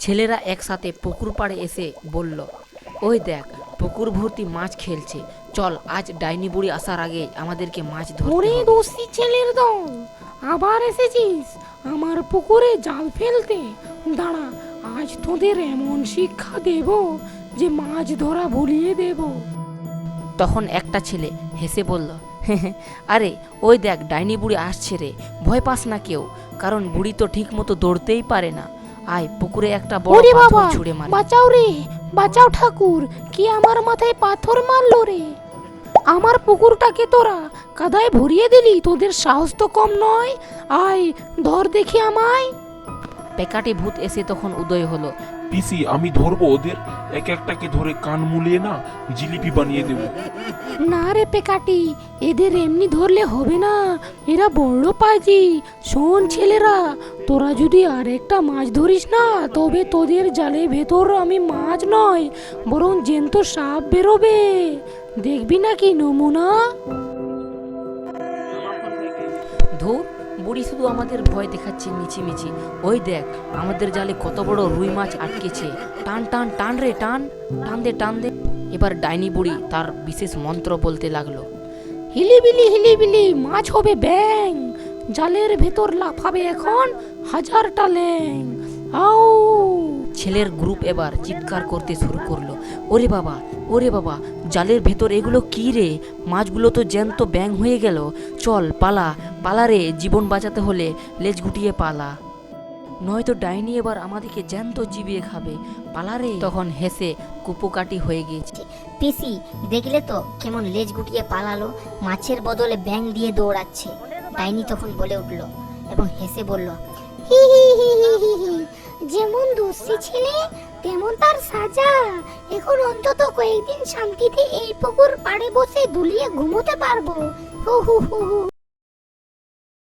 ছেলেরা একসাথে পুকুর পাড়ে এসে বলল, ওই দেখ পুকুর ভর্তি মাছ খেলছে, চল আজ ডাইনি বুড়ি আসার আগে আমাদেরকে মাছ ধরতে ওরে হবে। দোষী ছেলের দল, আবার এসেছিস আমার পুকুরে জাল ফেলতে। দাঁড়া, আজ তোদের এমন শিক্ষা দেব যে মাছ ধরা ভুলিয়ে দেব। তখন একটা ছেলে হেসে বলল, আরে ওই দেখ ডাইনি বুড়ি আসছে রে, ভয় পাস না কেউ, কারণ বুড়ি তো ঠিক মতো দৌড়তেই পারে না। আয় পুকুরে একটা বড় ওরে পাথর বাবা, ছুঁড়ে মারি। বাঁচাও রে, বাঁচাও ঠাকুর, কি আমার মাথায় পাথর মারলো রে। আমার পুকুরটাকে তোরা কাদায় ভরিয়ে দিলি, তোদের সাহস তো কম নয়। আয় ধর দেখি আমায়। পেকাটি ভূত এসে তখন উদয় হলো। পিসি, আমি ধরবো ওদের, এক একটাকে ধরে কান মুলিয়ে না জিলিপি বানিয়ে দেবো। না রে পেকাটি, এদের এমনি ধরলে হবে না, এরা বড় পাজি। শোন ছেলেরা, তোরা যদি আরেকটা মাছ ধরিস না, তবে তোদের জালের ভেতর আমি মাছ নয় বরং জ্যান্ত সাপ বেরোবে। দেখবি নাকি নমুনা? ধুর, বুড়ি শুধু আমাদের ভয় দেখাচ্ছে মিছিমিছি। ওই দেখ আমাদের জালে কত বড় রুই মাছ আটকেছে, টান টান টান রে টান, টান দে টান দে। এবার ডাইনি বুড়ি তার বিশেষ মন্ত্র বলতে লাগলো, হিলিবিলি হিলিবিলি মাছ হবে ব্যাং, জালের ভেতর লাফাবে এখন হাজারটা ল্যাং। আও! ছেলের গ্রুপ এবার চিৎকার করতে শুরু করলো, ওরে বাবা, ওরে বাবা, জালের ভেতর এগুলো কি রে, মাছগুলো তো জ্যান্ত ব্যাং হয়ে গেল। চল পালা, পালা রে, জীবন বাঁচাতে হলে লেজ গুটিয়ে পালা, নয়তো ডাইনি এবার আমাদেরকে জ্যান্ত চিবিয়ে খাবে, পালা রে। তখন হেসে কুপোকাটি হয়ে গিয়েছে। পিসি, দেখলে তো কেমন লেজ গুটিয়ে পালালো, মাছের বদলে ব্যাং দিয়ে দৌড়াচ্ছে। ডাইনি তখন বলে উঠলো এবং হেসে বলল, হি হি হি হি হি হি, যেমন দোষী ছেলে তেমন তার সাজা। এখন অন্তত কয়েকদিন শান্তিতে এই পুকুর পাড়ে বসে দুলিয়ে ঘুমোতে পারবো। হু হু হু হু।